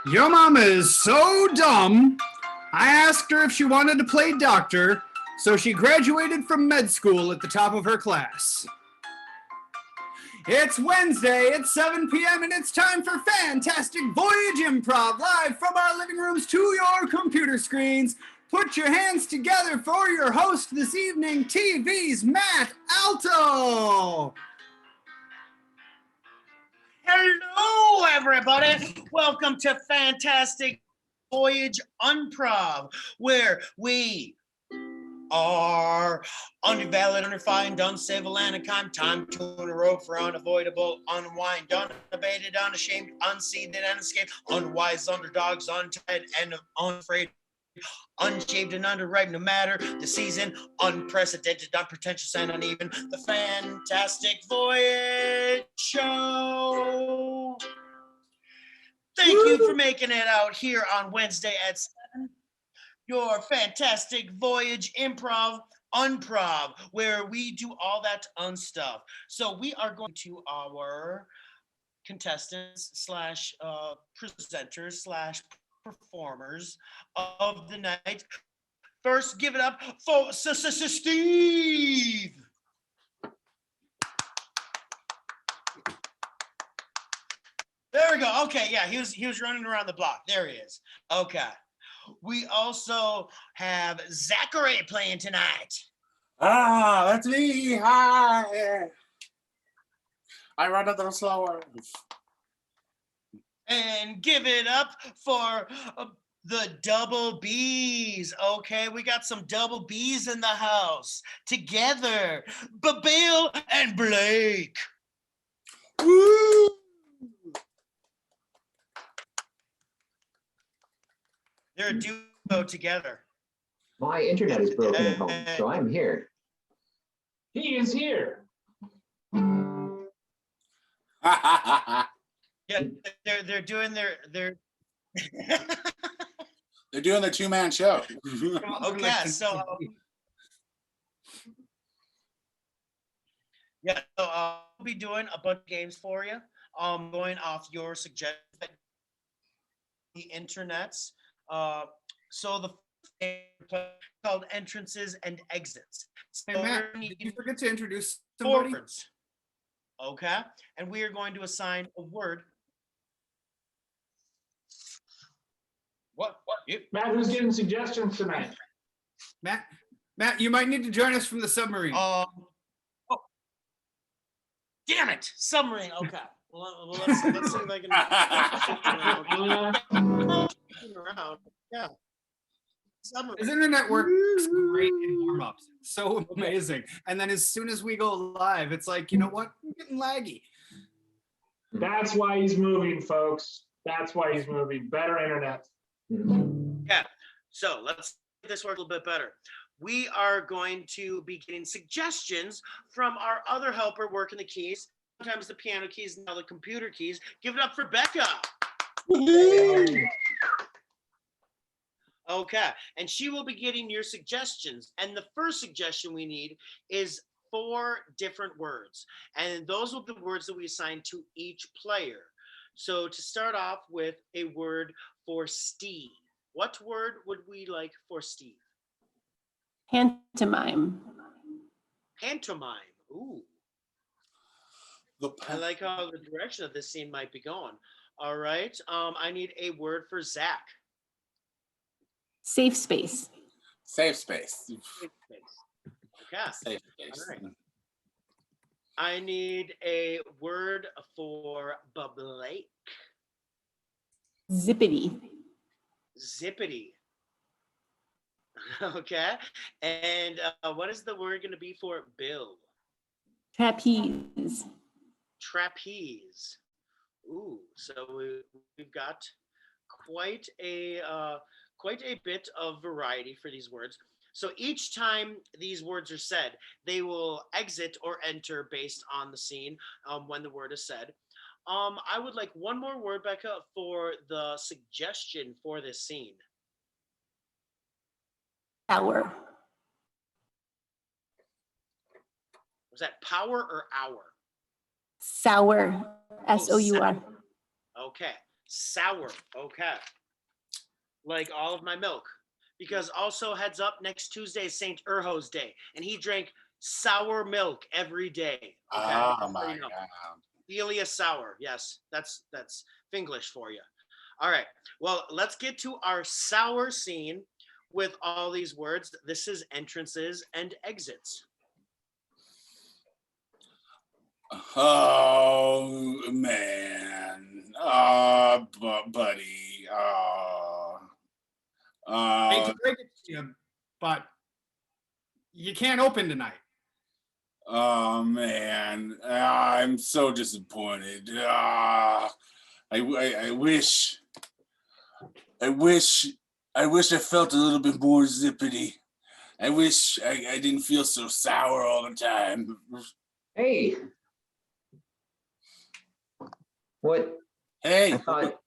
Your mama is so dumb. I asked her if she wanted to play doctor, so she graduated from med school at the top of her class. It's Wednesday, it's 7 p.m., and it's time for Fantastic Voyage Improv, live from our living rooms to your computer screens. Put your hands together for your host this evening, TV's Matt Alto. Hello, everybody. Welcome to Fantastic Voyage Improv, where we are undervalued, underfined, uncivil, and unkind, time to in a rope for unavoidable, unwind, unabated, unashamed, unseated, unescaped, unwise, underdogs, untied, and unafraid, unshaved and underripe, no matter the season, unprecedented, unpretentious, and uneven. The Fantastic Voyage Show. Thank you for making it out here on Wednesday at 7. Your Fantastic Voyage Improv where we do all that stuff. So we are going to our contestants slash presenters slash performers of the night. First, give it up for Steve. There we go. Okay, yeah, he was running around the block. There he is. Okay. We also have Zachary playing tonight. That's me. Hi. I run a little slower. And give it up for the double B's. Okay, we got some double B's in the house together. Bill and Blake. Woo! They're a duo together. My internet is broken at home, so I'm here. He is here. Yeah, they're doing their They're doing their two-man show. okay, so yeah, so I'll be doing a bunch of games for you. Going off your suggestions, the internets. So the game called Entrances and Exits. So Hey, Matt, did you forget to introduce somebody? words. Okay, and we are going to assign a word. What? Matt, who's getting suggestions tonight? Matt, you might need to join us from the submarine. Oh, damn it! Submarine. Okay. Well, let's see if I can shift around. Yeah. Submarine. His internet works great in warm-ups. It's so amazing. And then as soon as we go live, it's like, you know what? I'm getting laggy. That's why he's moving, folks. That's why he's moving. Better internet. Yeah. So let's make this work a little bit better. We are going to be getting suggestions from our other helper working the keys. Sometimes the piano keys, now the computer keys. Give it up for Becca. Okay, and she will be getting your suggestions. And the first suggestion we need is 4 different words. And those will be the words that we assign to each player. So to start off with a word for Steve. What word would we like for Steve? Pantomime. Pantomime. Ooh. I like how the direction of this scene might be going. All right. I need a word for Zach. Safe space. Safe space. Safe space. Okay. Safe space. All right. I need a word for Blake. Zippity. Zippity. Okay. And what is the word going to be for Bill? Trapeze. Trapeze. Ooh, so we've got quite a bit of variety for these words. So each time these words are said, they will exit or enter based on the scene when the word is said. I would like one more word, Becca, for the suggestion for this scene. Hour. Was that power or hour? Sour. S-O-U-R. Okay. Sour. Okay. Like all of my milk. Because also, heads up, next Tuesday is St. Urho's Day, and he drank sour milk every day. Okay. Oh my You know. god. Delia Sour. Yes, that's Finglish for you. All right. Well, let's get to our sour scene with all these words. This is entrances and exits. Oh man. Oh, buddy. Oh. I hate Oh. to break it to you, but you can't open tonight. Oh man. I'm so disappointed. I wish I felt a little bit more zippity. I wish I didn't feel so sour all the time. Hey. What? Hey, I thought.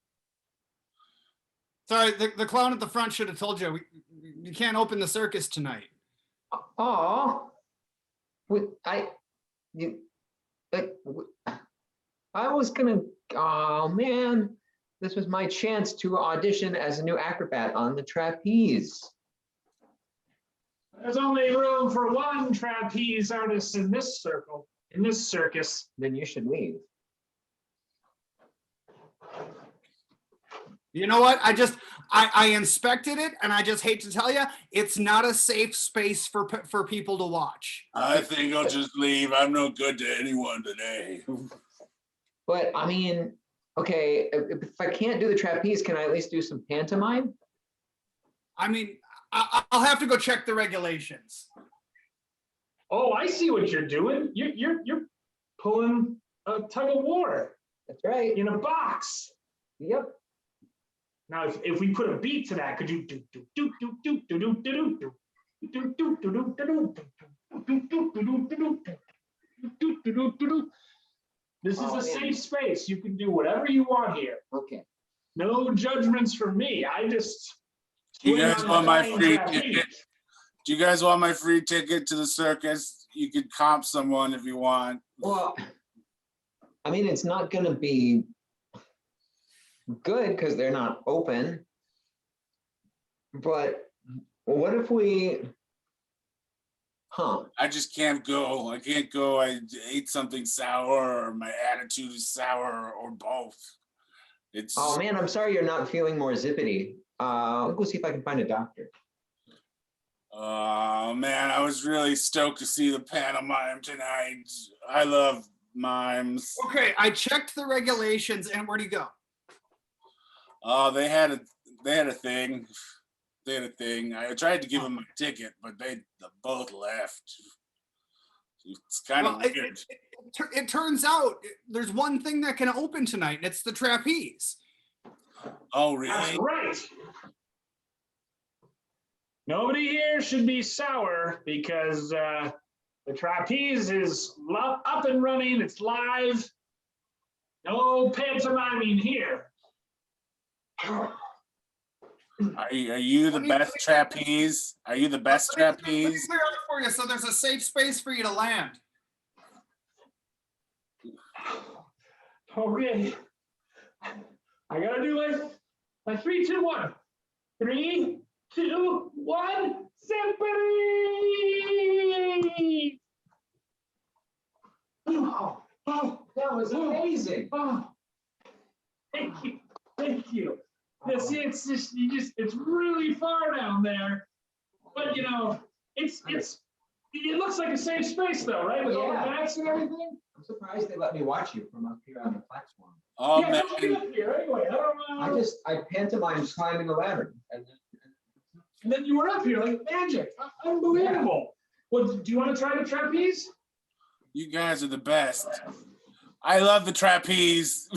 Sorry, the clown at the front should have told you you can't open the circus tonight. Oh. I was gonna. Oh man, this was my chance to audition as a new acrobat on the trapeze. There's only room for one trapeze artist in this circus. Then you should leave. You know what? I inspected it, and I just hate to tell you, it's not a safe space for people to watch. I think I'll just leave. I'm no good to anyone today. But I mean, okay, if I can't do the trapeze, can I at least do some pantomime? I mean, I'll have to go check the regulations. Oh, I see what you're doing. You're pulling a tug of war That's right. in a box. Yep. Now, if we put a beat to that, could you do do do do do do do do do do do do do do do. This is a safe space. You can do whatever you want here. Okay. No judgments from me. I just. You guys want my free ticket? Do you guys want my free ticket to the circus? You could comp someone if you want. Well, I mean, it's not going to be good because they're not open. But what if we? I just can't go. I can't go. I ate something sour, or my attitude is sour, or both. It's. Oh man, I'm sorry you're not feeling more zippity. I'll go see if I can find a doctor. Oh man, I was really stoked to see the pantomime tonight. I love mimes. Okay, I checked the regulations, and where'd he go? They had a thing. They had a thing. I tried to give them a ticket, but they both left. It's kind of weird. It turns out there's one thing that can open tonight, and it's the trapeze. Oh really? That's right. Nobody here should be sour because the trapeze is up and running. It's live. No pantomiming here. Are you the best trapeze? Are you the best Let me trapeze? clear it for you, so there's a safe space for you to land. Okay. I gotta do my 3, 2, 1. 3, 2, 1. Zippity! Oh, that was amazing. Oh, thank you. Thank you. See, it's just it's really far down there, but you know, it looks like a safe space though, right? With all the bats and everything. I'm surprised they let me watch you from up here on the platform. Oh Yeah, man, don't be up here anyway. I don't know. I pantomimed climbing the ladder. And then you were up here like magic. Unbelievable. Well, do you want to try the trapeze? you guys are the best. I love the trapeze.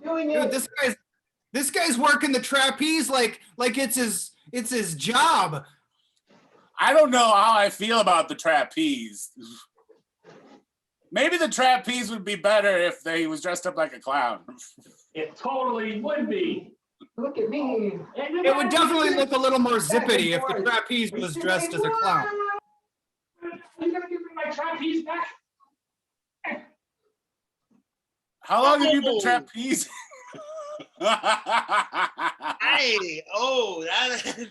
Doing Dude, it. this guy's working the trapeze like it's his job. I don't know how I feel about the trapeze. Maybe the trapeze would be better if he was dressed up like a clown. It totally would be. Look at me. It would definitely look a little more zippity if the trapeze was dressed as a clown. Are you gonna give me my trapeze back? How long have you been Oh. trapezing? Hey,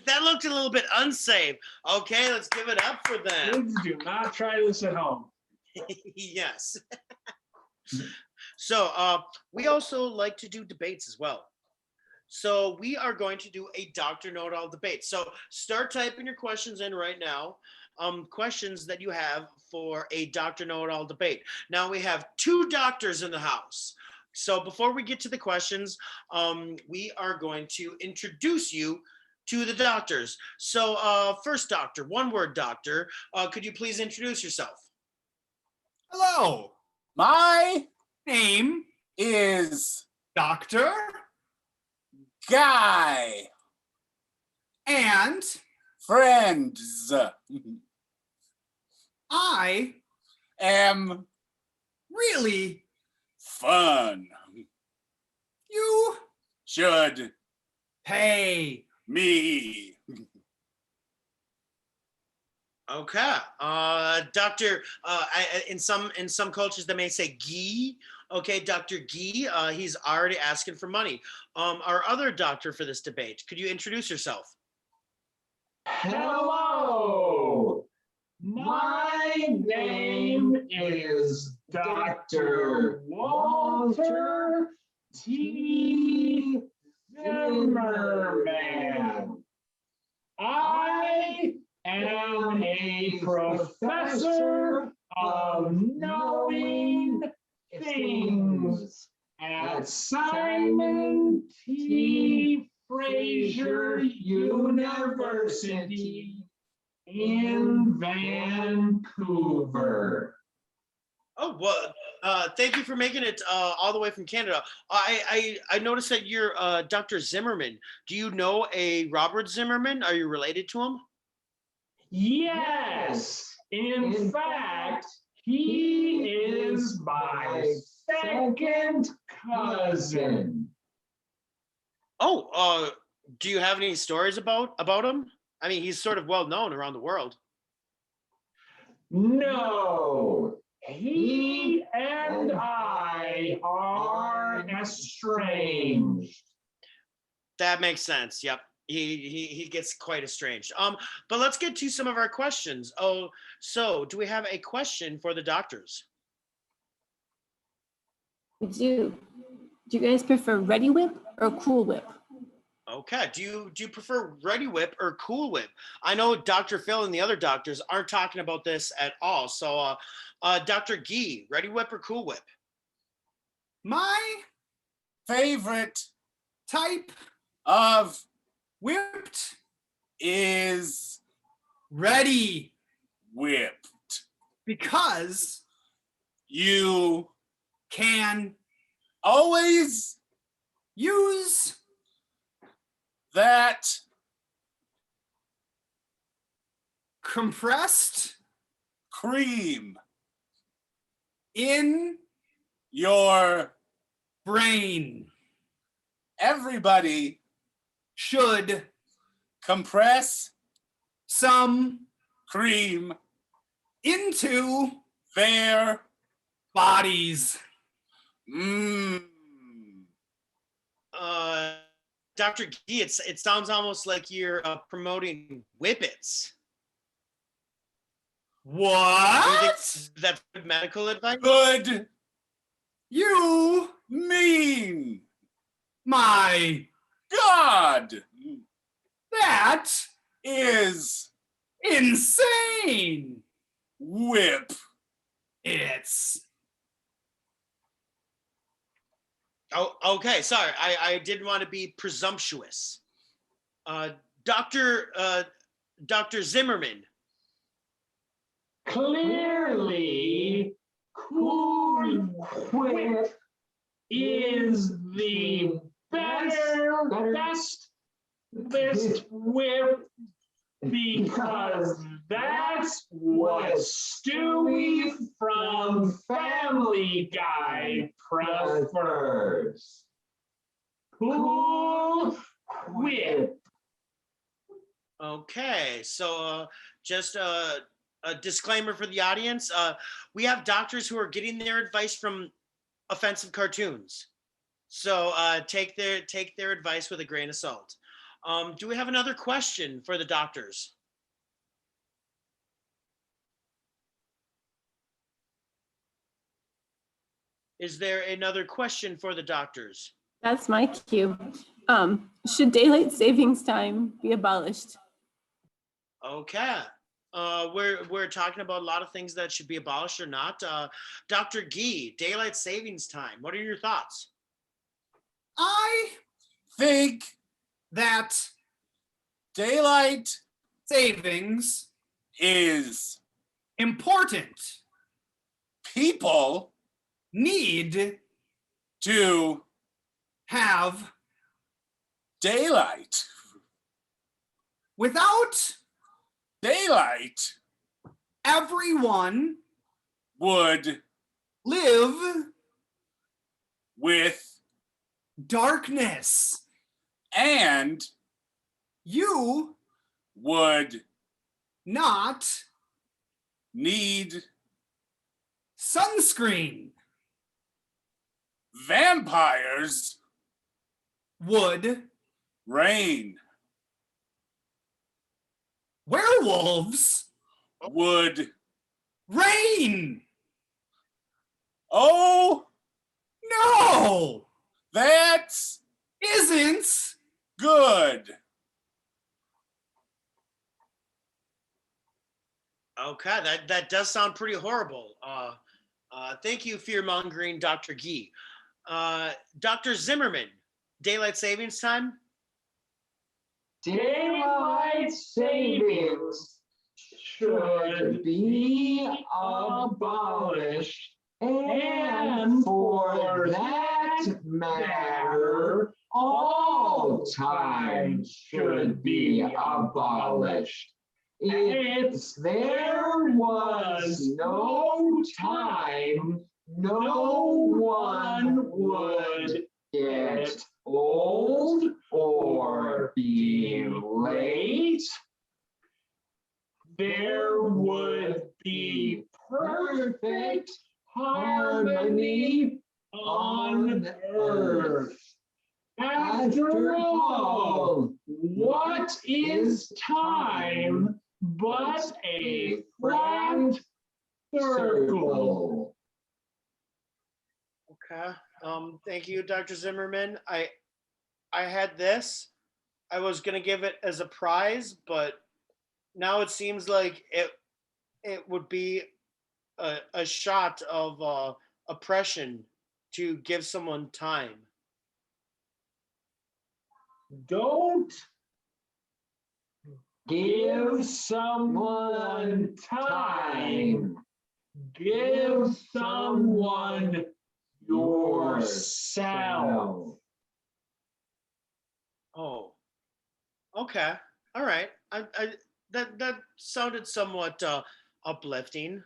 that looked a little bit unsafe. Okay, let's give it up for them. Kids, do not try this at home. Yes. So we also like to do debates as well. So we are going to do a Dr. Know-It-All debate. So start typing your questions in right now. Questions that you have for a Dr. Know-It-All debate. Now we have 2 doctors in the house. So before we get to the questions, we are going to introduce you to the doctors. So first doctor, one word doctor, could you please introduce yourself? Hello. My Name is Dr. Guy. and Friends. I Am really fun. you Should pay. me. Okay, Doctor. In some cultures, they may say "Gee." Okay, Dr. Gee. He's already asking for money. Our other doctor for this debate. Could you introduce yourself? Hello. My name is Dr. Walter T. Zimmerman. I am a professor of knowing things at Simon T. Fraser University in Vancouver. Oh, well, thank you for making it all the way from Canada. I noticed that you're Dr. Zimmerman. Do you know a Robert Zimmerman? Are you related to him? Yes, in fact, he is my second cousin. Oh, do you have any stories about him? I mean, he's sort of well known around the world. No, he and I are estranged. That makes sense. Yep. He gets quite estranged. But let's get to some of our questions. Oh, so do we have a question for the doctors? We do. Do you guys prefer Ready Whip or Cool Whip? Okay. Do you prefer Ready Whip or Cool Whip? I know Dr. Phil and the other doctors aren't talking about this at all. So, Dr. Gee, Ready Whip or Cool Whip? My Favorite type of whipped is ready whipped. because You can always use that compressed cream in your brain. everybody Should compress some cream into their bodies. mmm. Dr. Gee, it sounds almost like you're promoting whippets. Do you think What? that's good medical advice? Good You, mean my, God that is insane. whip. It's Oh, okay. Sorry, I didn't want to be presumptuous. Dr. Zimmerman. Clearly, Cool Whip is the best whip because that's what Stewie from Family Guy prefers. Cool Whip. Okay, so just a disclaimer for the audience. We have doctors who are getting their advice from offensive cartoons. So take their advice with a grain of salt. Do we have another question for the doctors? Is there another question for the doctors? That's my cue. Should daylight savings time be abolished? Okay. We're talking about a lot of things that should be abolished or not. Dr. Gee, daylight savings time. What are your thoughts? I Think that daylight savings is important. people Need to have daylight. without Daylight everyone would live with darkness. and You would not need sunscreen. vampires Would reign. werewolves Would reign. oh, No, that's isn't good. Okay, that does sound pretty horrible. Thank you, fear-mongering Dr. Gee. Dr. Zimmerman, daylight savings time? Daylight savings should be abolished. And for that matter, all time should be abolished. If there was no time, no one would get old or be late. There would be perfect harmony on earth. After all, what is time but a flat circle? Okay. Thank you, Dr. Zimmerman. I had this. I was gonna give it as a prize, but now it seems like it would be a shot of oppression to give someone time. Don't give someone time. Give someone yourself. Oh, okay. All right. That sounded somewhat uplifting.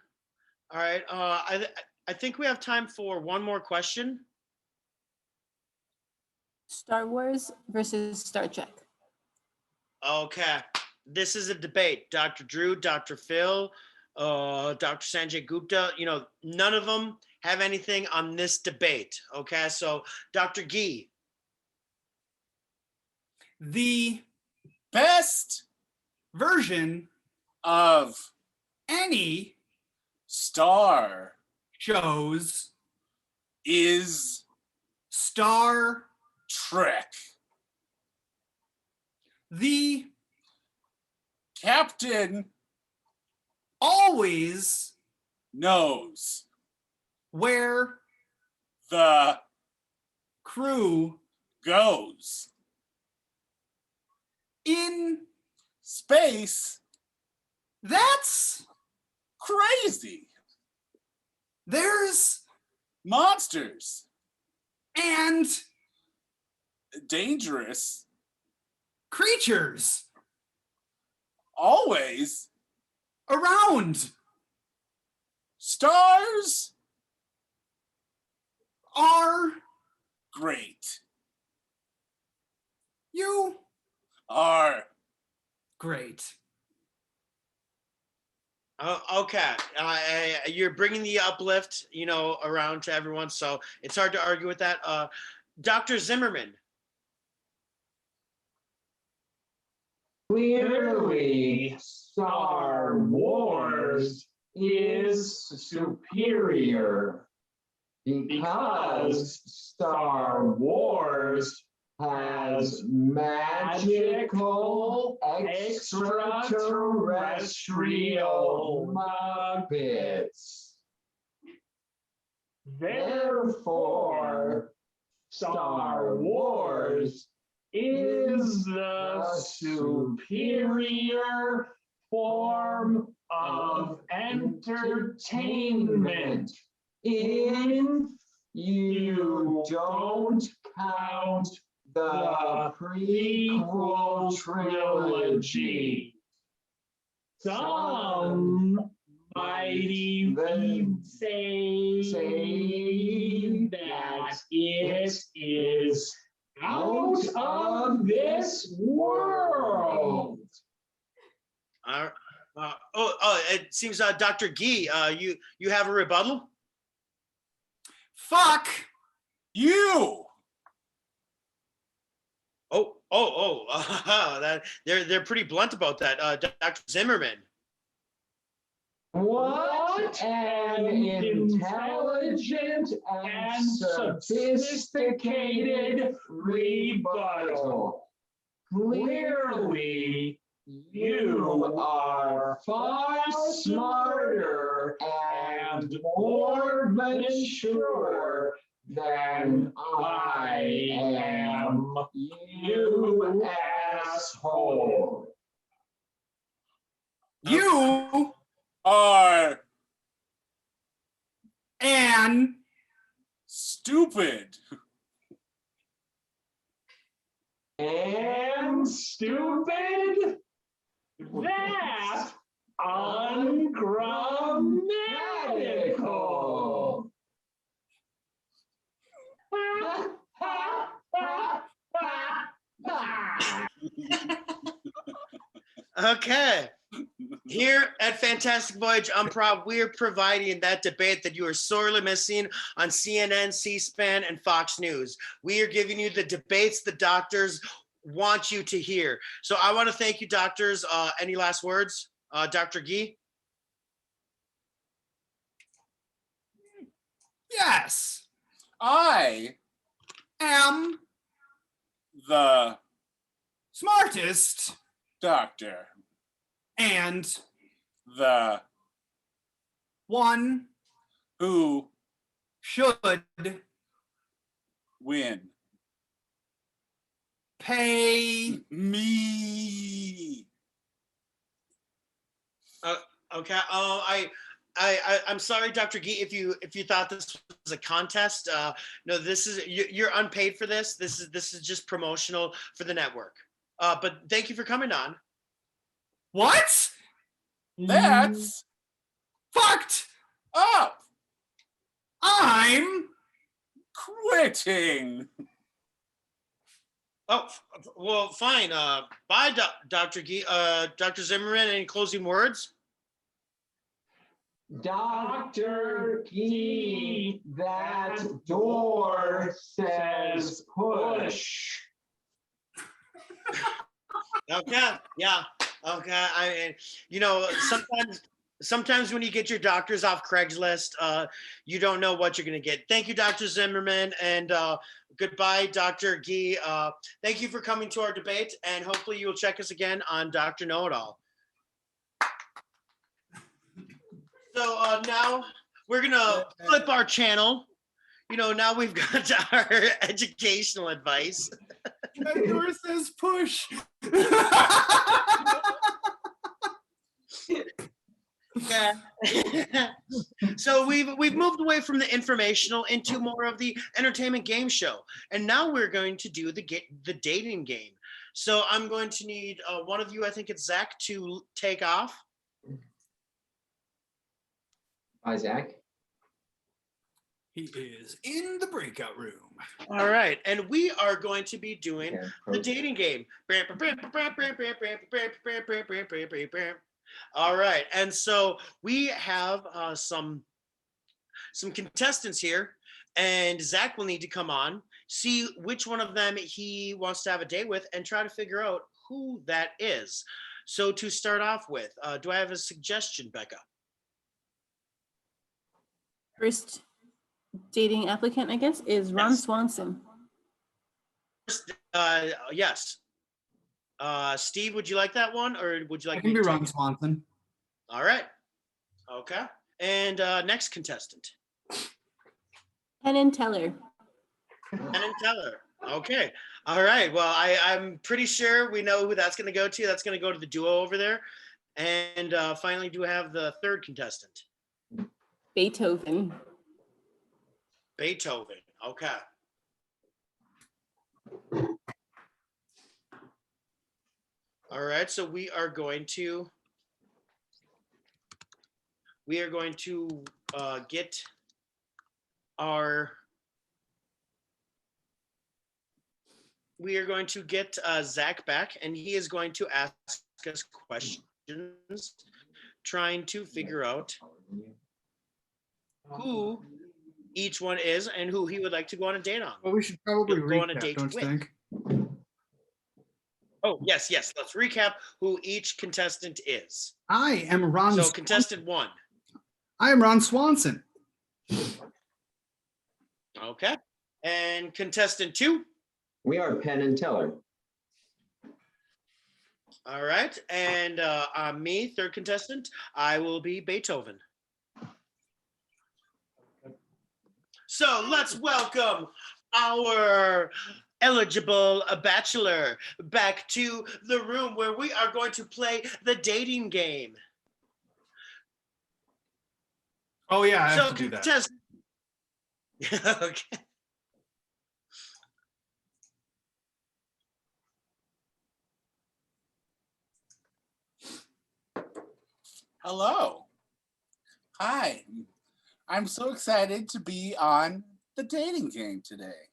All right. I think we have time for one more question. Star Wars versus Star Trek. Okay. This is a debate. Dr. Drew, Dr. Phil, Dr. Sanjay Gupta, none of them have anything on this debate. Okay. So, Dr. Gee. the Best version of any Star shows is Star Trek. the Captain always knows where the crew goes. in Space, that's crazy. there's Monsters, and dangerous, creatures always. around Stars are great. you Are great. Okay. You're bringing the uplift, around to everyone, so it's hard to argue with that. Dr. Zimmerman. Clearly, Star Wars is superior because Star Wars has magical extraterrestrial Muppets. Therefore, Star Wars is the superior form of entertainment if you don't count the prequel trilogy. Some might even say that it is out of this world. It seems Dr. Gee, you have a rebuttal? Fuck you. That they're pretty blunt about that. Dr. Zimmerman. What an intelligent and sophisticated rebuttal. Clearly, you are far smarter and more mature than I am, you asshole. You Are and stupid. And stupid? That's ungrammatical. Okay. Here at Fantastic Voyage Improv, we're providing that debate that you are sorely missing on CNN, C-SPAN, and Fox News. We are giving you the debates the doctors want you to hear. So I want to thank you, doctors. Any last words? Dr. Gee? yes, I am the smartest doctor. and The one who should win. pay Me. Okay. I'm sorry, Dr. Gee, if you thought this was a contest. No, this is you're unpaid for this. This is just promotional for the network. But thank you for coming on. what? That's Fucked. up. I'm Quitting. Oh, well, fine. Bye, Dr. Gee. Dr. Zimmerman, any closing words? Dr. Gee, that door says push. Okay. Yeah. Okay. Sometimes when you get your doctors off Craigslist, you don't know what you're going to get. Thank you, Dr. Zimmerman, and goodbye, Dr. Gee. Thank you for coming to our debate, and hopefully you'll check us again on Dr. Know-It-All. So now we're going to flip our channel. Now we've got our educational advice. that door says push. Yeah. So we've moved away from the informational into more of the entertainment game show, and now we're going to do the dating game. So I'm going to need one of you, I think it's Zach, to take off. Hi, Zach. He is in the breakout room. All right, and we are going to be doing Okay, the dating game. All right, and so we have some contestants here, and Zach will need to come on, see which one of them he wants to have a date with, and try to figure out who that is. So to start off with, do I have a suggestion, Becca? First dating applicant, I guess, is Ron Yes. Swanson. Yes. Steve, would you like that one, or would you like I can me be to take Ron it? Swanson. All right. Okay. And next contestant, Penn and Teller. Penn and Teller. Okay. All right. Well, I'm pretty sure we know who that's going to go to. That's going to go to the duo over there. And finally, do we have the third contestant? Beethoven. Beethoven. Okay. All right. So we are going to get Zach back, and he is going to ask us questions, trying to figure out who each one is and who he would like to go on a date on. Well, we should probably Go on a recap, date don't you with. think? Oh, yes. Let's recap who each contestant is. I am Ron. So contestant 1. I am Ron Swanson. Okay. And contestant 2. We are Penn and Teller. All right. And I'm me, third contestant. I will be Beethoven. So let's welcome our eligible bachelor back to the room where we are going to play the dating game. Oh yeah, I have So to do that. Okay. Hello. Hi. I'm so excited to be on the dating game today.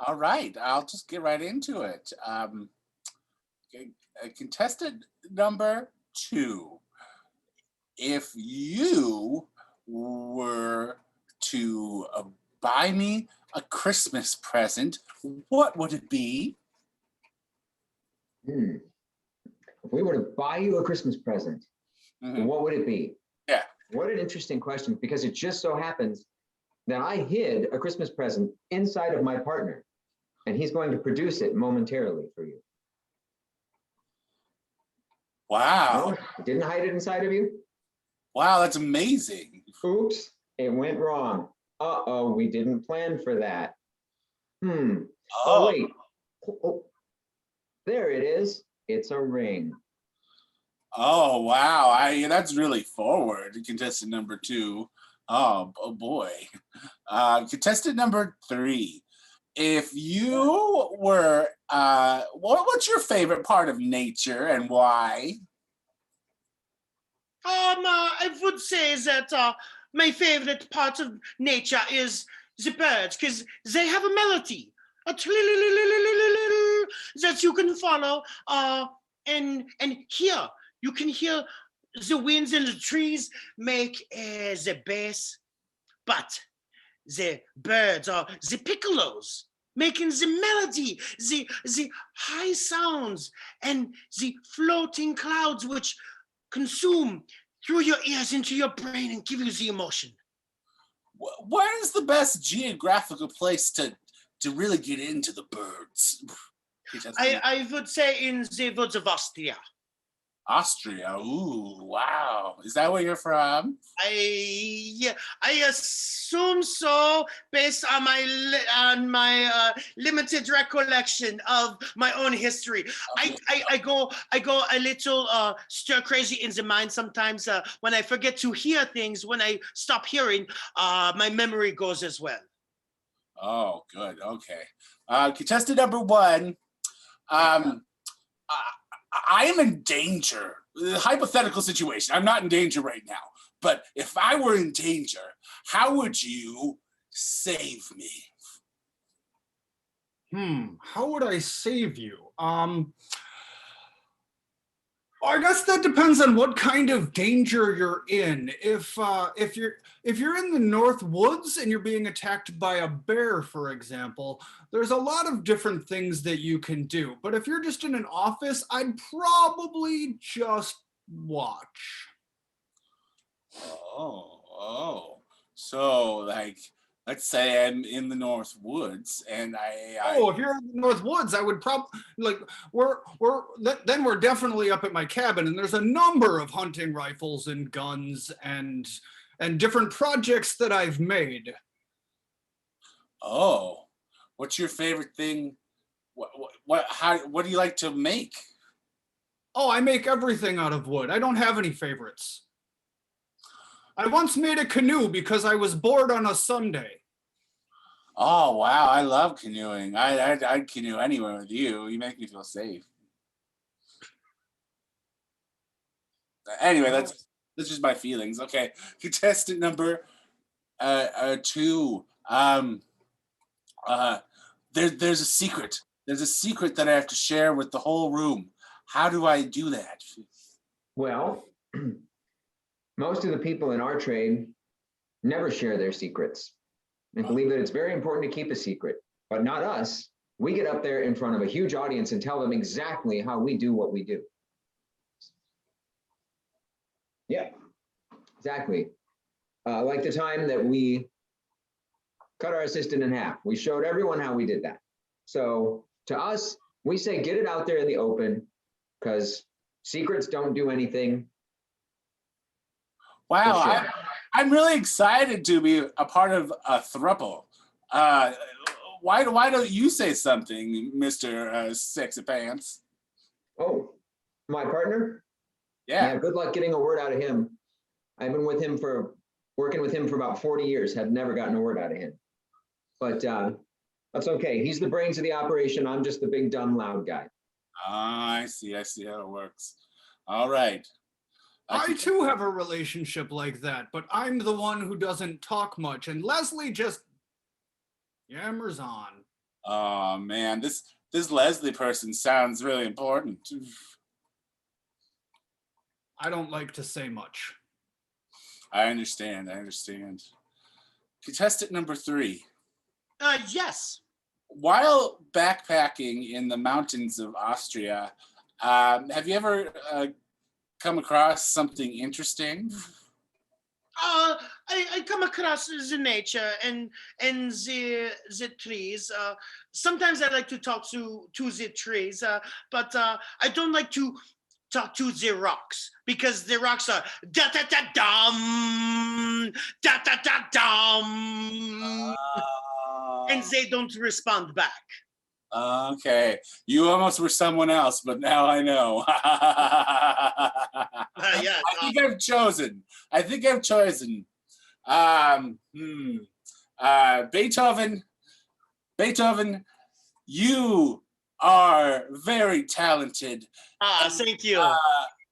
All right, I'll just get right into it. Contestant number 2. If you were to buy me a Christmas present, what would it be? If we were to buy you a Christmas present, what would it be? Yeah. What an interesting question, because it just so happens that I hid a Christmas present inside of my partner, and he's going to produce it momentarily for you. Wow. No, I didn't hide it inside of you? Wow, that's amazing. Oops, it went wrong. Uh-oh, we didn't plan for that. Oh, wait. Oh, there it is. It's a ring. Oh, wow. That's really forward, contestant number 2. Oh boy. Contestant number 3. If you were, what's your favorite part of nature and why? I would say that my favorite part of nature is the birds, because they have a melody, a that you can follow, and hear. You can hear the winds in the trees make the bass, but the birds are the piccolos, making the melody, the high sounds, and the floating clouds which consume through your ears into your brain and give you the emotion. Where is the best geographical place to really get into the birds? I would say in the woods of Austria. Austria. Ooh, wow. Is that where you're from? I assume so, based on my limited recollection of my own history. Okay. I go a little stir crazy in the mind sometimes when I forget to hear things. When I stop hearing, my memory goes as well. Oh, good. Okay. Contestant number 1. I am in danger. Hypothetical situation. I'm not in danger right now. But if I were in danger, how would you save me? How would I save you? I guess that depends on what kind of danger you're in. If you're in the North Woods and you're being attacked by a bear, for example, there's a lot of different things that you can do. But if you're just in an office, I'd probably just watch. Oh. So, like, let's say I'm in the North Woods and Oh, if you're in the North Woods, I would probably like then we're definitely up at my cabin, and there's a number of hunting rifles and guns and different projects that I've made. Oh, what's your favorite thing? What do you like to make? Oh, I make everything out of wood. I don't have any favorites. I once made a canoe because I was bored on a Sunday. Oh, wow, I love canoeing. I'd canoe anywhere with you. You make me feel safe. Anyway, that's just my feelings. Okay, contestant number 2. There's a secret. There's a secret that I have to share with the whole room. How do I do that? Well, most of the people in our trade never share their secrets and believe that it's very important to keep a secret, but not us. We get up there in front of a huge audience and tell them exactly how we do what we do. Yeah, exactly. Like the time that we cut our assistant in half. We showed everyone how we did that. So to us, we say, get it out there in the open, because secrets don't do anything. Wow, Sure. I'm really excited to be a part of a throuple. Why don't you say something, Mr. Sexy Pants? Oh, my partner? Yeah. Good luck getting a word out of him. I've been working with him for about 40 years, have never gotten a word out of him. But that's okay. He's the brains of the operation. I'm just the big, dumb, loud guy. I see how it works. All right. I too have a relationship like that, but I'm the one who doesn't talk much, and Leslie just yammers on. Oh man, this Leslie person sounds really important. I don't like to say much. I understand. Contestant number 3. Yes. While backpacking in the mountains of Austria, have you ever come across something interesting? I come across the nature and the trees. Sometimes I like to talk to the trees, but I don't like to talk to the rocks, because the rocks are da da da dum, da da da dum, and they don't respond back. Okay, you almost were someone else, but now I know. Yeah. I think I've chosen. Beethoven, you are very talented. Thank you.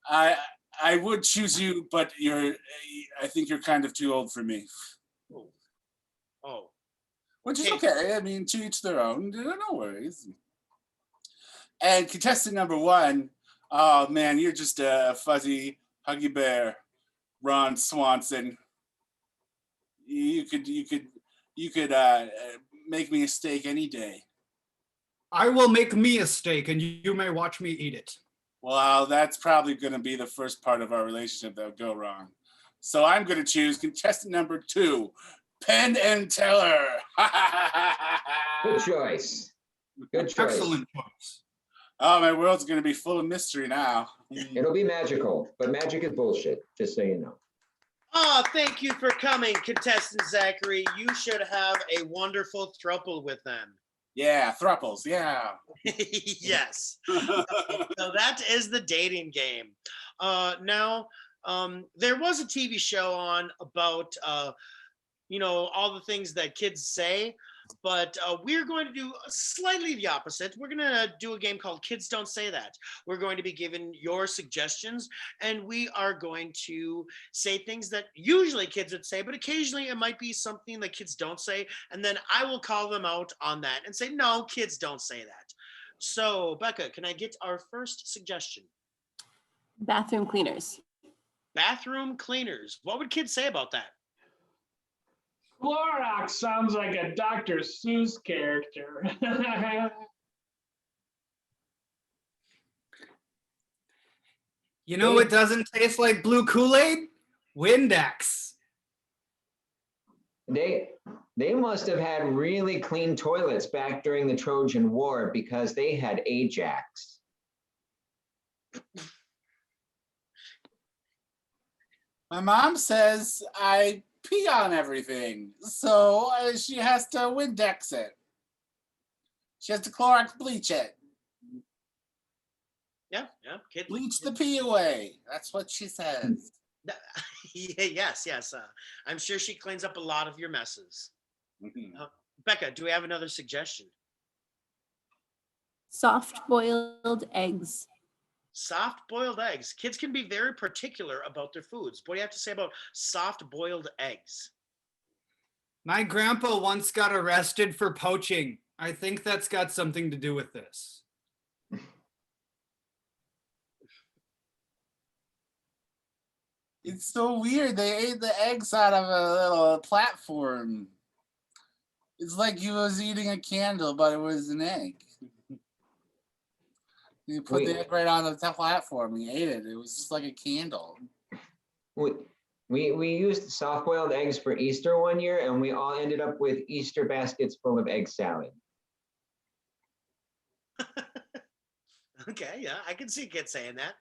I would choose you, but I think you're kind of too old for me. Oh. Which is okay. I mean, to each their own. No worries. And contestant number 1, oh man, you're just a fuzzy, huggy bear, Ron Swanson. You could make me a steak any day. I will make me a steak, and you may watch me eat it. Well, that's probably going to be the first part of our relationship that would go wrong. So I'm going to choose contestant number 2, Penn and Teller. Good choice. Good choice. Excellent choice. Oh, my world's going to be full of mystery now. It'll be magical, but magic is bullshit, just so you know. Oh, thank you for coming, contestant Zachary. You should have a wonderful throuple with them. Yeah, thruples, yeah. Yes. So that is the dating game. Now, there was a TV show on about, all the things that kids say, but we're going to do slightly the opposite. We're going to do a game called Kids Don't Say That. We're going to be given your suggestions, and we are going to say things that usually kids would say, but occasionally it might be something that kids don't say, and then I will call them out on that and say, no, kids don't say that. So, Becca, can I get our first suggestion? Bathroom cleaners. Bathroom cleaners. What would kids say about that? Clorox sounds like a Dr. Seuss character. You know what doesn't taste like blue Kool-Aid? Windex. They must have had really clean toilets back during the Trojan War because they had Ajax. My mom says I pee on everything, so she has to Windex it. She has to Clorox bleach it. Yeah, kids. Bleach the pee away. That's what she says. Yes. I'm sure she cleans up a lot of your messes. Mhm. Becca, do we have another suggestion? Soft-boiled eggs. Soft-boiled eggs. Kids can be very particular about their foods. What do you have to say about soft-boiled eggs? My grandpa once got arrested for poaching. I think that's got something to do with this. It's so weird. They ate the eggs out of a little platform. It's like he was eating a candle, but it was an egg. You put the egg right on the platform. He ate it. It was just like a candle. We used soft-boiled eggs for Easter one year, and we all ended up with Easter baskets full of egg salad. Okay, yeah, I can see kids saying that.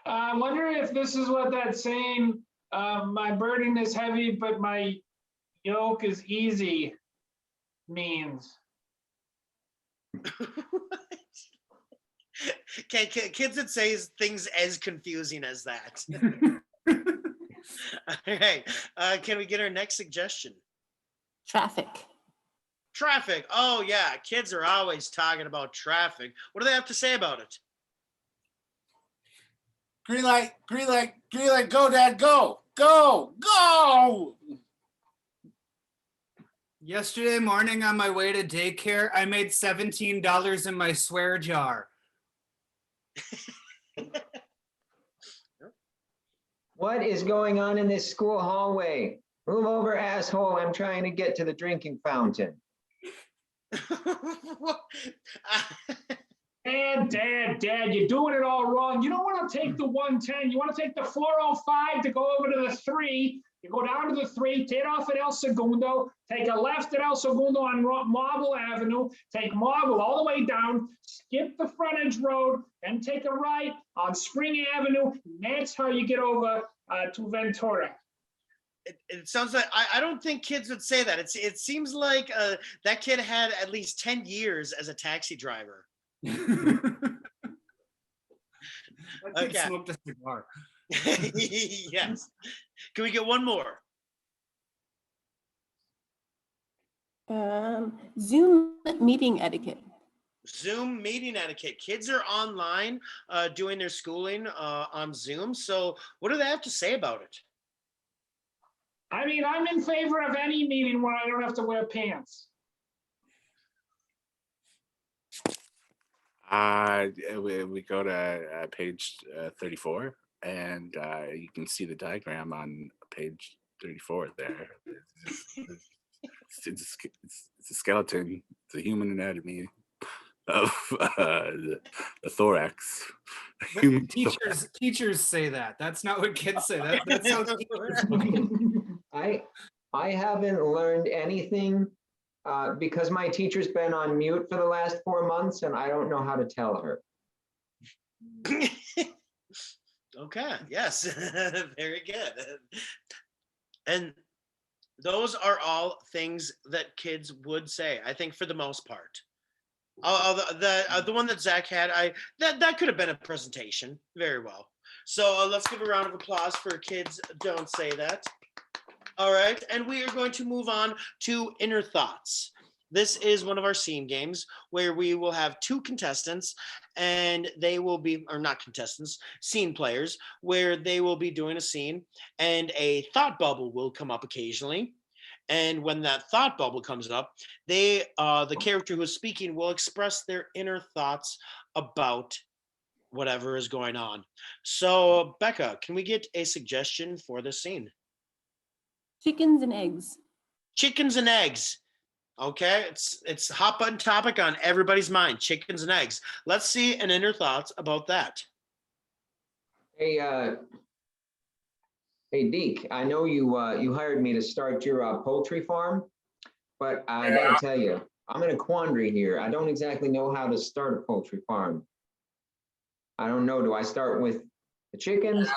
I wonder if this is what that saying, my burden is heavy, but my yoke is easy means. Okay, kids that say things as confusing as that. All right, can we get our next suggestion? Traffic. Traffic. Oh yeah, kids are always talking about traffic. What do they have to say about it? Green light, green light, green light, go, Dad, go, go, go. Yesterday morning on my way to daycare, I made $17 in my swear jar. What is going on in this school hallway? Move over, asshole. I'm trying to get to the drinking fountain. Dad, you're doing it all wrong. You don't want to take the 110. You want to take the 405 to go over to the 3. You go down to the 3, take off at El Segundo, take a left at El Segundo on Marble Avenue, take Marble all the way down, skip the frontage road, and take a right on Spring Avenue. And that's how you get over to Ventura. It sounds like I don't think kids would say that. It seems like that kid had at least 10 years as a taxi driver. I kid smoked a cigar. Yes. Can we get one more? Zoom meeting etiquette. Zoom meeting etiquette. Kids are online doing their schooling on Zoom. So what do they have to say about it? I mean, I'm in favor of any meeting where I don't have to wear pants. We go to page 34, and you can see the diagram on page 34 there. It's a skeleton. It's a human anatomy of the thorax. Teachers say that. That's not what kids say. That's how teachers look. I haven't learned anything because my teacher's been on mute for the last 4 months, and I don't know how to tell her. Okay, yes, very good. And those are all things that kids would say, I think, for the most part. The one that Zach had, that could have been a presentation, very well. So let's give a round of applause for Kids Don't Say That. All right, and we are going to move on to Inner Thoughts. This is one of our scene games where we will have 2 contestants, and they will be, or not contestants, scene players, where they will be doing a scene, and a thought bubble will come up occasionally. And when that thought bubble comes up, the character who is speaking will express their inner thoughts about whatever is going on. So, Becca, can we get a suggestion for this scene? Chickens and eggs. Chickens and eggs. Okay, it's a hot button topic on everybody's mind. Chickens and eggs. Let's see an inner thoughts about that. Hey, hey, Deke, I know you hired me to start your poultry farm, but I gotta tell you, I'm in a quandary here. I don't exactly know how to start a poultry farm. I don't know. Do I start with the chickens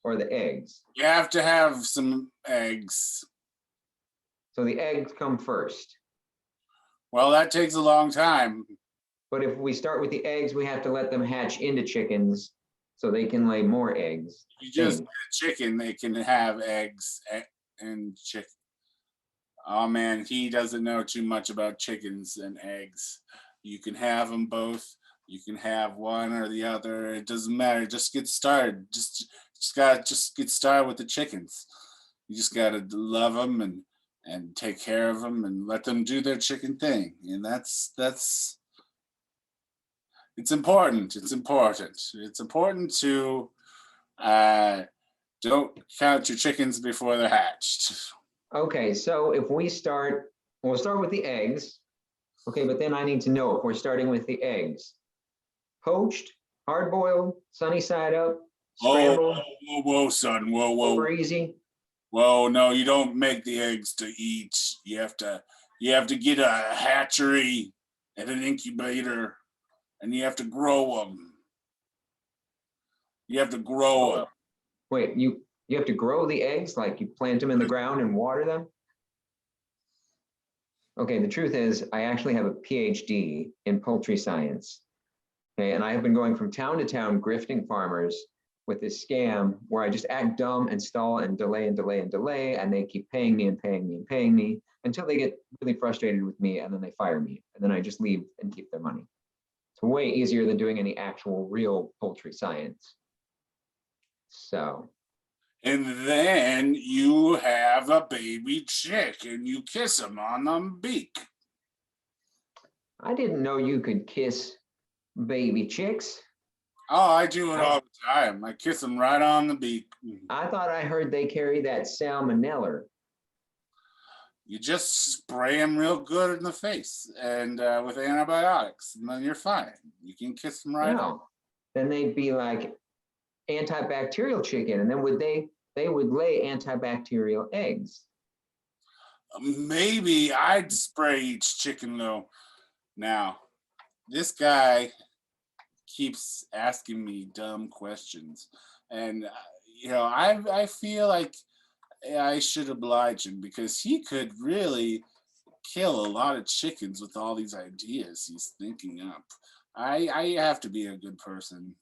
or the eggs? You have to have some eggs. So the eggs come first. Well, that takes a long time. But if we start with the eggs, we have to let them hatch into chickens so they can lay more eggs. You just get a chicken, they can have eggs and chicken. Oh man, he doesn't know too much about chickens and eggs. You can have them both. You can have one or the other. It doesn't matter. Just get started. Just get started with the chickens. You just gotta love them and take care of them and let them do their chicken thing. And that's it's important. It's important. It's important to don't count your chickens before they're hatched. Okay, so if we'll start with the eggs. Okay, but then I need to know if we're starting with the eggs. Poached, hard boiled, sunny side up, scrambled. Whoa, son. Whoa. Over easy. Whoa, no, you don't make the eggs to eat. You have to get a hatchery and an incubator, and you have to grow them. You have to grow them. Wait, you have to grow the eggs, like you plant them in the ground and water them? Okay, the truth is I actually have a PhD in poultry science. Okay, and I have been going from town to town grifting farmers with this scam where I just act dumb and stall and delay, and they keep paying me until they get really frustrated with me, and then they fire me, and then I just leave and keep their money. It's way easier than doing any actual real poultry science. So. And then you have a baby chick and you kiss him on the beak. I didn't know you could kiss baby chicks. Oh, I do it all the time. I kiss them right on the beak. I thought I heard they carry that salmonella. You just spray them real good in the face and with antibiotics, and then you're fine. You can kiss them right on. Then they'd be like antibacterial chicken, and then they would lay antibacterial eggs. Maybe I'd spray each chicken though. Now, this guy keeps asking me dumb questions, and I feel like I should oblige him because he could really kill a lot of chickens with all these ideas he's thinking up. I have to be a good person,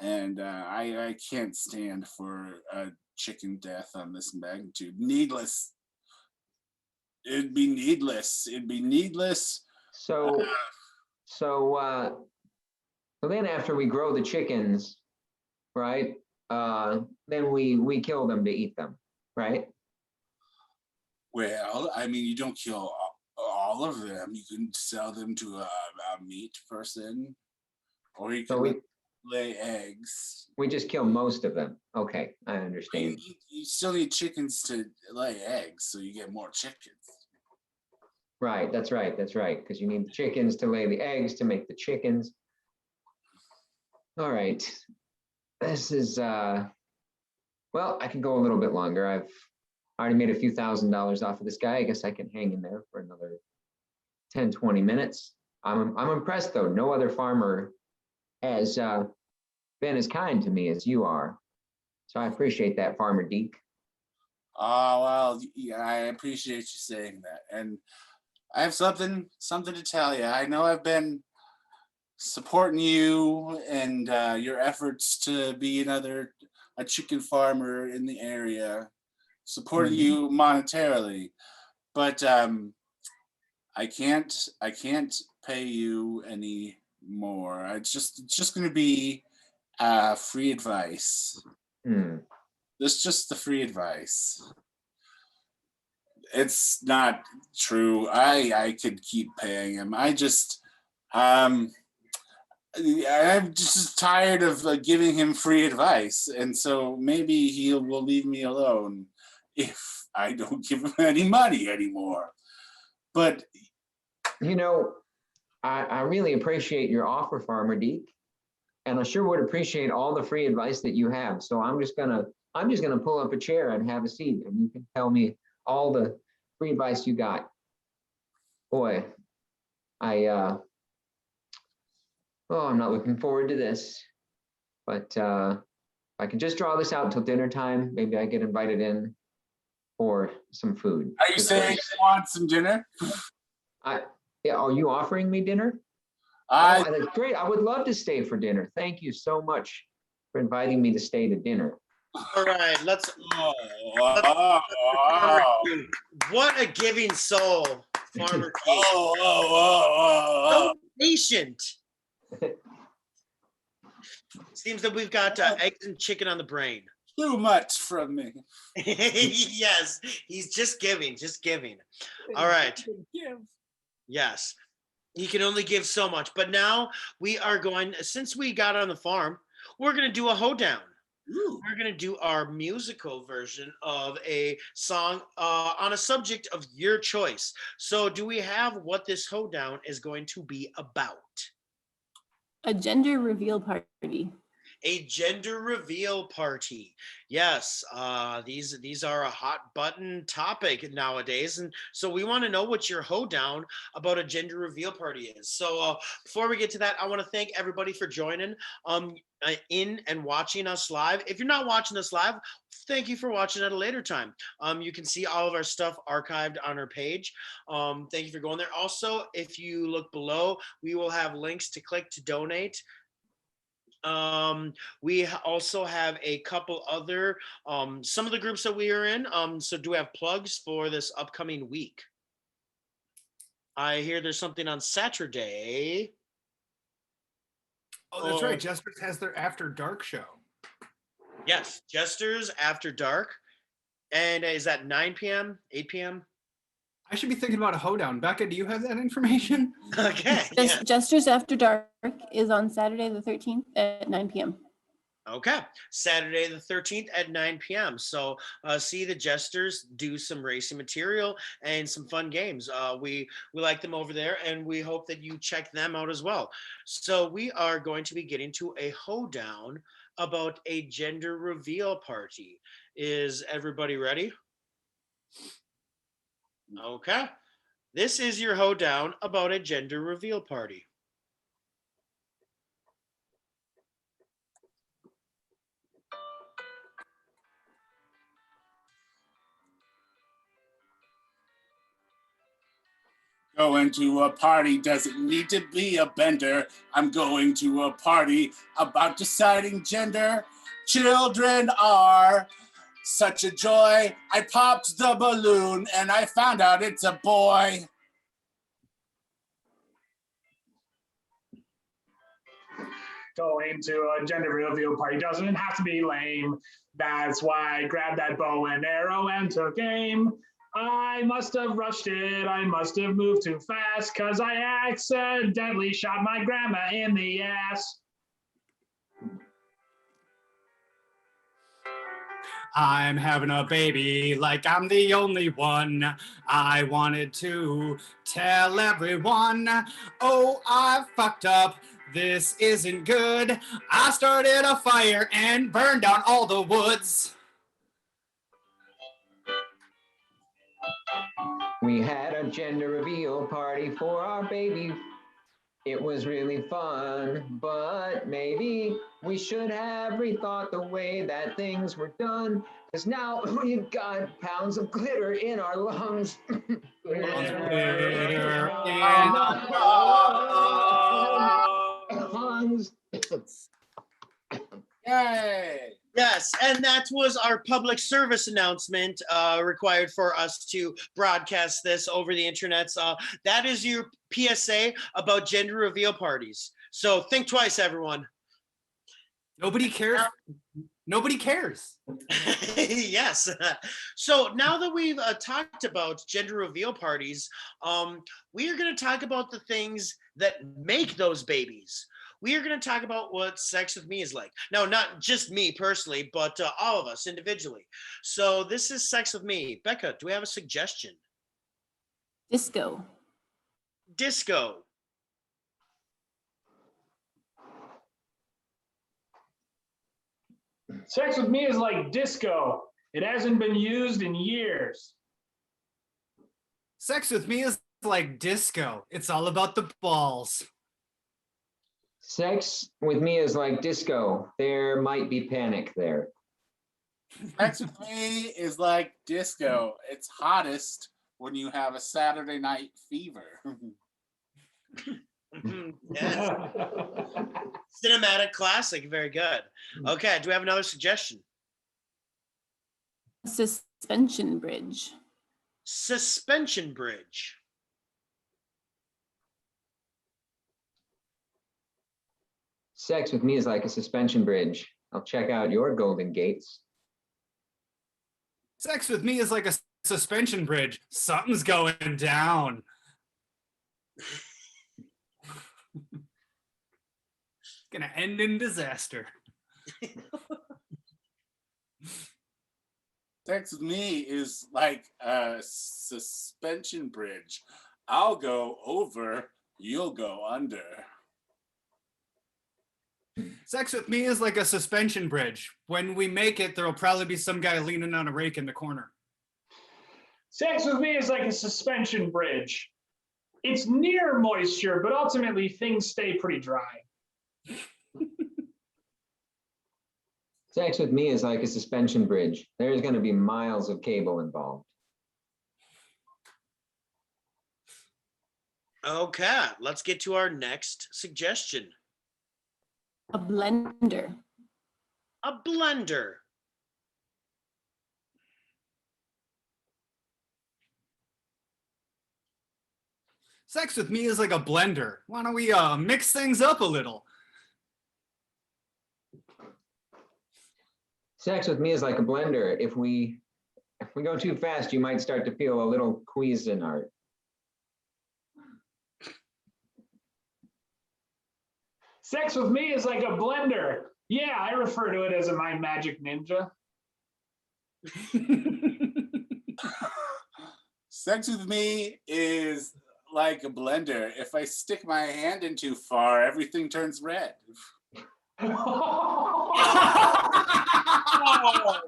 and I can't stand for a chicken death on this magnitude. Needless. It'd be needless. So then after we grow the chickens, right? Then we kill them to eat them, right? Well, I mean, you don't kill all of them. You can sell them to a meat person, or you can lay eggs. We just kill most of them. Okay, I understand. You still need chickens to lay eggs, so you get more chickens. Right, that's right, because you need the chickens to lay the eggs to make the chickens. All right, this is, well, I can go a little bit longer. I've already made a few $1,000s off of this guy. I guess I can hang in there for another 10, 20 minutes. I'm impressed though. No other farmer has been as kind to me as you are. So I appreciate that, Farmer Deke. Oh, well, yeah, I appreciate you saying that. And I have something to tell you. I know I've been supporting you and your efforts to be a chicken farmer in the area, supporting you monetarily, but I can't pay you any more. It's just going to be free advice. It's just the free advice. It's not true. I could keep paying him. I just I'm just tired of giving him free advice, and so maybe he will leave me alone if I don't give him any money anymore. But You know, I really appreciate your offer, Farmer Deke, and I sure would appreciate all the free advice that you have. So I'm just gonna pull up a chair and have a seat, and you can tell me all the free advice you got. Boy, I'm not looking forward to this, but if I can just draw this out till dinner time, maybe I get invited in for some food. are you saying you want some dinner? Yeah, are you offering me dinner? I Oh, that's great. I would love to stay for dinner. Thank you so much for inviting me to stay to dinner. All right, let's. oh, What a giving soul, Farmer Keith. oh. So patient. Seems that we've got eggs and chicken on the brain. Too much from me. Yes, he's just giving. All right. Yes, he can only give so much. But now we are going, since we got on the farm, we're going to do a hoedown. Ooh. We're going to do our musical version of a song on a subject of your choice. So do we have what this hoedown is going to be about? A gender reveal party. A gender reveal party. Yes, these are a hot button topic nowadays, and so we want to know what your hoedown about a gender reveal party is. So before we get to that, I want to thank everybody for joining in and watching us live. If you're not watching us live, thank you for watching at a later time. You can see all of our stuff archived on our page. Thank you for going there. Also, if you look below, we will have links to click to donate. We also have a couple other some of the groups that we are in. So do we have plugs for this upcoming week? I hear there's something on Saturday. Oh, that's right. Jesters has their After Dark show. Yes, Jesters After Dark. And is that 9 p.m., 8 p.m.? I should be thinking about a hoedown. Becca, do you have that information? Okay. Yeah. Jesters After Dark is on Saturday the 13th at 9 p.m. Okay, Saturday the 13th at 9 p.m. So see the Jesters do some racing material and some fun games. We like them over there, and we hope that you check them out as well. So we are going to be getting to a hoedown about a gender reveal party. Is everybody ready? Okay. This is your hoedown about a gender reveal party. Going to a party doesn't need to be a bender. I'm going to a party about deciding gender. Children are such a joy. I popped the balloon and I found out it's a boy. Going to a gender reveal party doesn't have to be lame. That's why I grabbed that bow and arrow and took aim. I must have rushed it. I must have moved too fast because I accidentally shot my grandma in the ass. I'm having a baby like I'm the only one. I wanted to tell everyone, oh, I fucked up. This isn't good. I started a fire and burned down all the woods. We had a gender reveal party for our baby. It was really fun, but maybe we should have rethought the way that things were done. Because now we've got pounds of glitter in our lungs. Glitter in our lungs. Yay! Yes, and that was our public service announcement required for us to broadcast this over the internet. That is your PSA about gender reveal parties. So think twice, everyone. Nobody cares. Nobody cares. Yes. So now that we've talked about gender reveal parties, we are going to talk about the things that make those babies. we are going to talk about what sex with me is like. No, not just me personally, but all of us individually. So this is sex with me. Becca, do we have a suggestion? Disco. Disco. Sex with me is like disco. It hasn't been used in years. Sex with me is like disco. It's all about the balls. Sex with me is like disco. There might be panic there. Sex with me is like disco. It's hottest when you have a Saturday night fever. Yes. Cinematic classic. Very good. Okay. Do we have another suggestion? Suspension bridge. Suspension bridge. Sex with me is like a suspension bridge. I'll check out your golden gates. Sex with me is like a suspension bridge. Something's going down. Gonna end in disaster. Sex with me is like a suspension bridge. I'll go over, you'll go under. Sex with me is like a suspension bridge. When we make it, there'll probably be some guy leaning on a rake in the corner. Sex with me is like a suspension bridge. It's near moisture, but ultimately things stay pretty dry. Sex with me is like a suspension bridge. There's going to be miles of cable involved. Okay, let's get to our next suggestion. A blender. A blender. Sex with me is like a blender. Why don't we mix things up a little? Sex with me is like a blender. If we go too fast, you might start to feel a little Cuisinart. Sex with me is like a blender. Yeah, I refer to it as my magic ninja. Sex with me is like a blender. If I stick my hand in too far, everything turns red. Oh,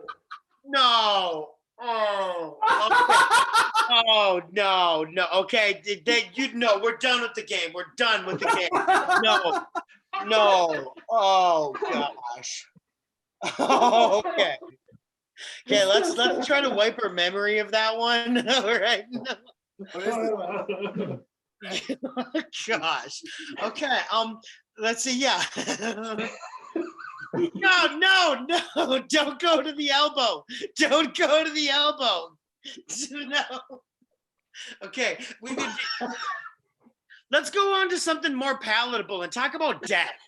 no. Oh, okay. Oh, no, no. Okay, we're done with the game. We're done with the game. No, no. Oh, gosh. Okay. Okay, let's try to wipe our memory of that one. All right. Gosh. Okay. Let's see. Yeah. No, don't go to the elbow. Don't go to the elbow. No. Okay, let's go on to something more palatable and talk about death.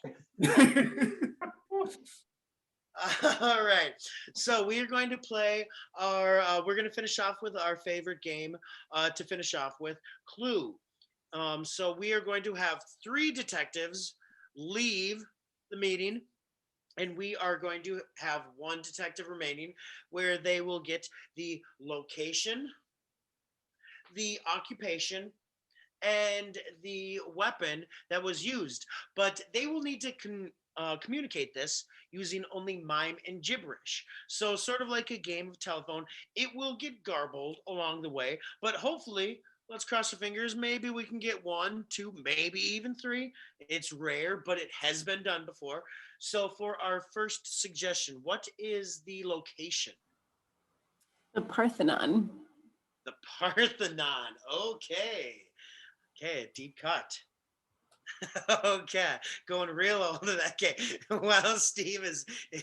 All right, so we are going to play we're going to finish off with our favorite game to finish off with, Clue. So we are going to have 3 detectives leave the meeting, and we are going to have 1 detective remaining, where they will get the location, the occupation, and the weapon that was used. But they will need to communicate this using only mime and gibberish. So sort of like a game of telephone, it will get garbled along the way, but hopefully, let's cross our fingers, maybe we can get 1, 2, maybe even 3. It's rare, but it has been done before. So for our first suggestion, what is the location? The Parthenon. The Parthenon. Okay. Okay, a deep cut. Okay, going real old in that case. While Steve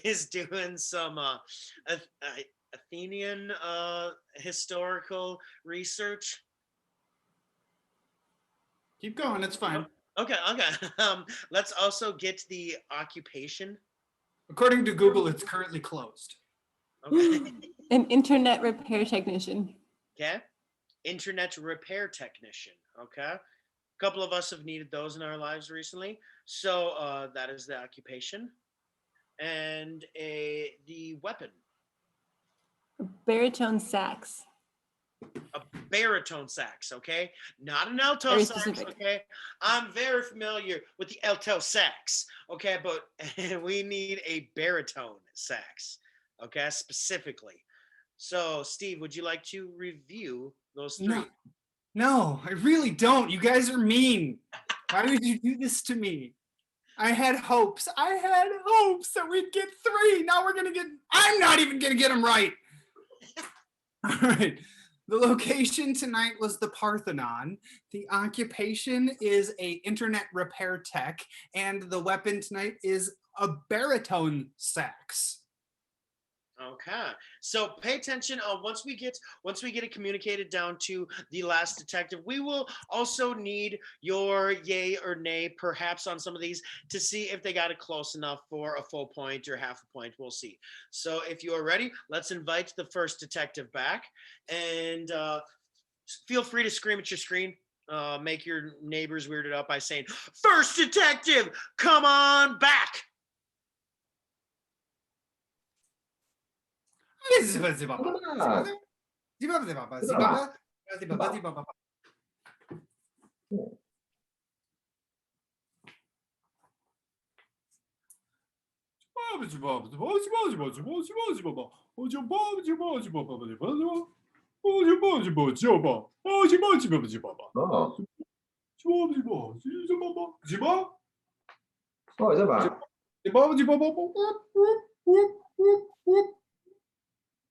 is doing some Athenian historical research. Keep going, it's fine. Okay. Let's also get the occupation. According to Google, it's currently closed. Okay. An internet repair technician. Okay. Internet repair technician. Okay. couple of us have needed those in our lives recently. So that is the occupation. And the weapon. Baritone sax. A baritone sax, okay? Not an alto Very sax, specific. okay? I'm very familiar with the alto sax, okay? But we need a baritone sax, okay? Specifically. So, Steve, would you like to review those three? No, I really don't. You guys are mean. Why would you do this to me? I had hopes. That we'd get 3. Now I'm not even gonna get them right. All right. The location tonight was the Parthenon. The occupation is a internet repair tech, and the weapon tonight is a baritone sax. Okay, so pay attention. Once we get it communicated down to the last detective, we will also need your yay or nay, perhaps on some of these, to see if they got it close enough for a full point or half a point. We'll see. So if you are ready, let's invite the first detective back, and feel free to scream at your screen. Make your neighbors weirded out by saying, "First detective, come on back." Oh, ça va.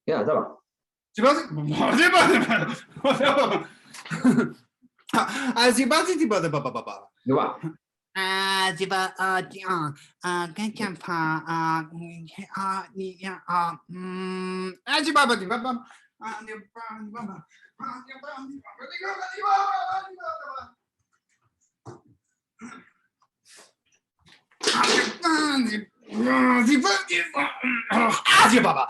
Yeah, ça va. Ça va. Ah, ça va.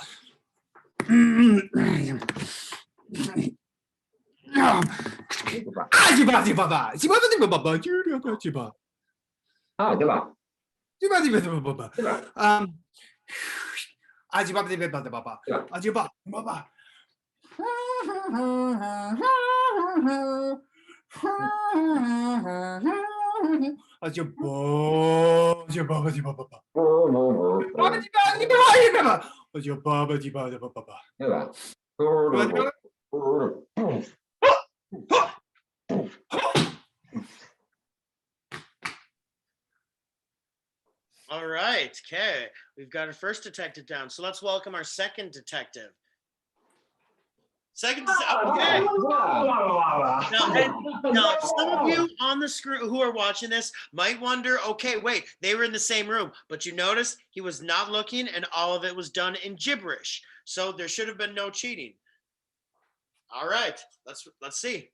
All right, okay. We've got our first detective down. So let's welcome our second detective. Okay. Now, some of you on the screen who are watching this might wonder, okay, wait, they were in the same room, but you notice he was not looking and all of it was done in gibberish. So there should have been no cheating. All right, let's see.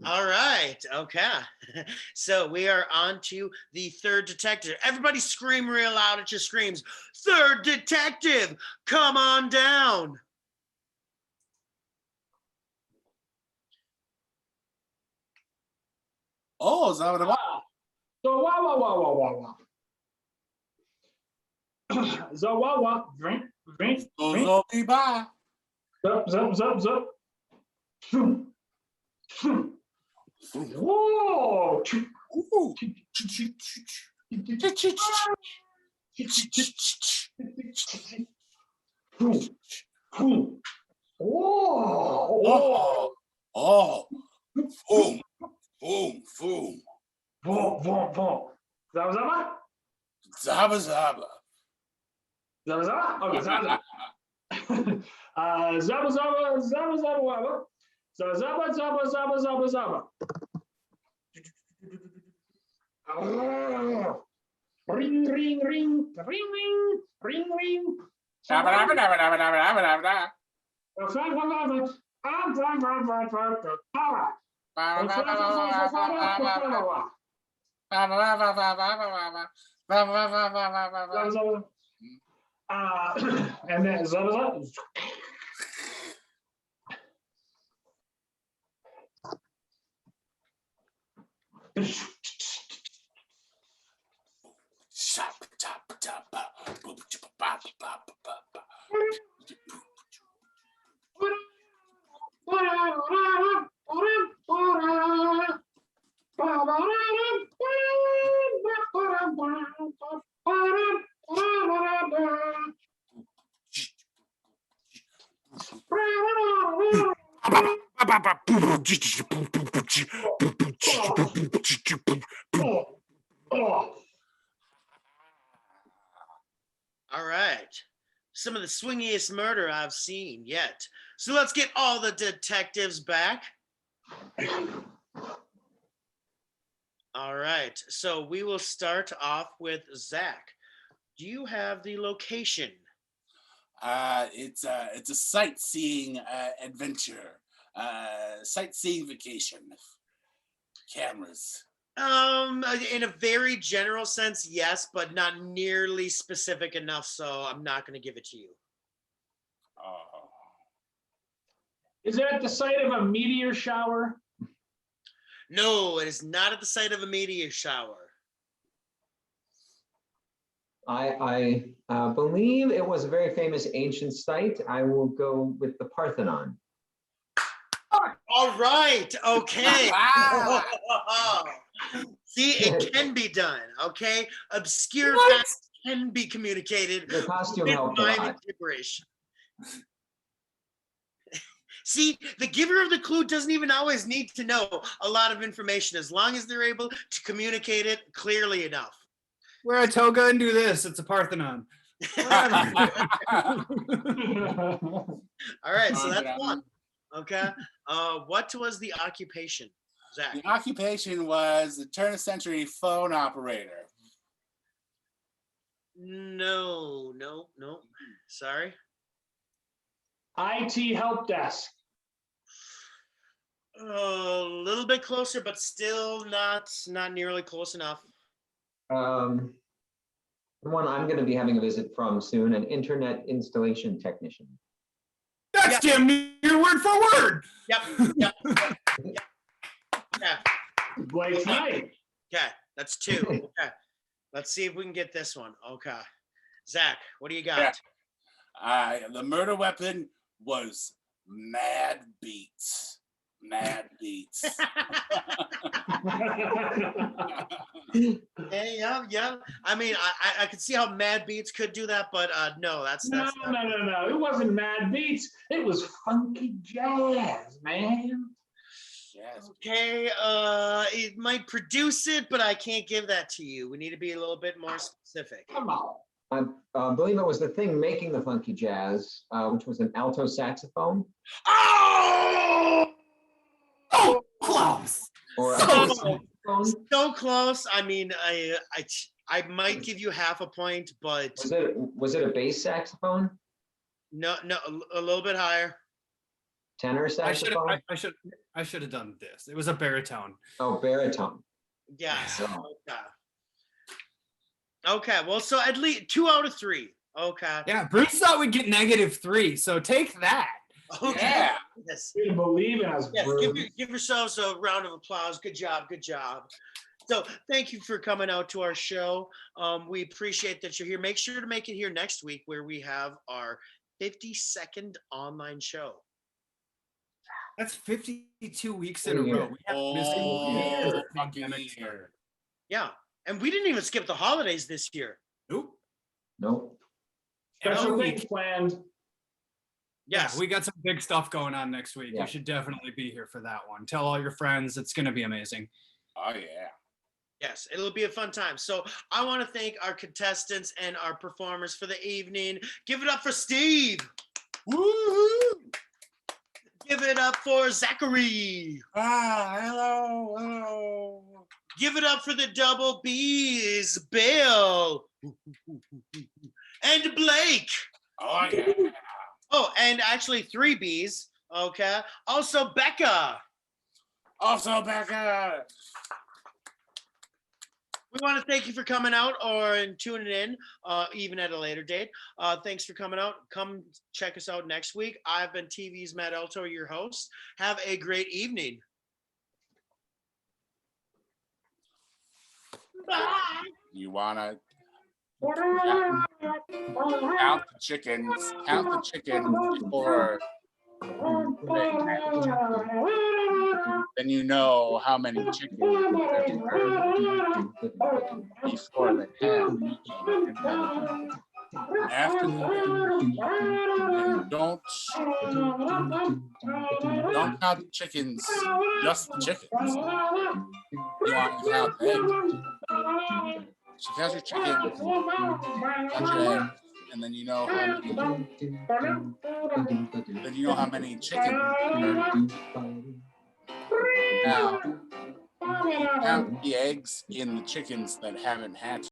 All right, okay. So we are on to the third detective. Everybody scream real loud at your screams. Third detective, come on down. Oh, is that what it was? Zawawa. Zawawa. Drink. Zo be bye. Zup. Shoom. Whoa. Ooh. Whoa. Oh. Boom. Boom. Boom. Zaba. Zaba. Okay, Zaba. Zaba. Ring. And then Zaba. All right. Some of the swingiest murder I've seen yet. So let's get all the detectives back. All right. So we will start off with Zach. Do you have the location? It's a sightseeing adventure, sightseeing vacation. Cameras. In a very general sense, yes, but not nearly specific enough, so I'm not going to give it to you. Oh. Is it at the site of a meteor shower? No, it is not at the site of a meteor shower. I believe it was a very famous ancient site. I will go with the Parthenon. All right. Okay. Wow. See, it can be done. Okay. Obscure facts can be communicated. The costume with helped a mind lot. gibberish. See, the giver of the clue doesn't even always need to know a lot of information as long as they're able to communicate it clearly enough. Wear a toga and do this. It's a Parthenon. All right, so that's one. Okay. What was the occupation, Zach? The occupation was the turn of century phone operator. No. Sorry. IT help desk. A little bit closer, but still not nearly close enough. The one I'm going to be having a visit from soon, an internet installation technician. That's damn near word for word. Yep. Yeah. Blake's night. Okay, that's two. Okay. Let's see if we can get this one. Okay. Zach, what do you got? Yeah. The murder weapon was mad beats. Yeah. I mean, I could see how Mad Beats could do that, but no, that's No. It wasn't Mad Beats. It was funky jazz, man. Yes. Okay. It might produce it, but I can't give that to you. We need to be a little bit more specific. Come on. I believe it was the thing making the funky jazz, which was an alto saxophone. Oh, close. Or a So- saxophone. So close. I mean, I might give you half a point, but Was it a bass saxophone? no, a little bit higher. Tenor saxophone? I should have done this. It was a baritone. Oh, baritone. Yes. Yeah. Okay. Well, so at least 2 out of 3. Okay. Yeah, Bruce thought we'd get -3, so take that. Okay. Yeah. Yes. You believe in us, Yes. Bruce. Give yourselves a round of applause. Good job. So thank you for coming out to our show. We appreciate that you're here. Make sure to make it here next week where we have our 52nd online show. That's 52 weeks in a Yeah. row. We haven't missed a week Oh, since the fucking pandemic started. year. Yeah. And we didn't even skip the holidays this year. Nope. Nope. Special Every things week. planned. Yes. Yeah, we got some big stuff going on next week. Yeah. You should definitely be here for that one. Tell all your friends. It's going to be amazing. Oh yeah. Yes, it'll be a fun time. So I want to thank our contestants and our performers for the evening. Give it up for Steve. Woohoo! Give it up for Zachary. Hello. Give it up for the double B's, Bill. And Blake. Oh yeah. Oh, and actually 3 B's. Okay. Also Becca. Also, Becca. We want to thank you for coming out or tuning in, even at a later date. Thanks for coming out. Come check us out next week. I've been TV's Matt Elto, your host. Have a great evening. Bye. You wanna count the chickens? Count the chickens before. Then you know how many chickens before they have eaten. After that, and don't count the chickens, just the chickens. You want to count the eggs. So count your chickens, count your eggs, and then you know how many chickens. Now, count the eggs in the chickens that haven't hatched.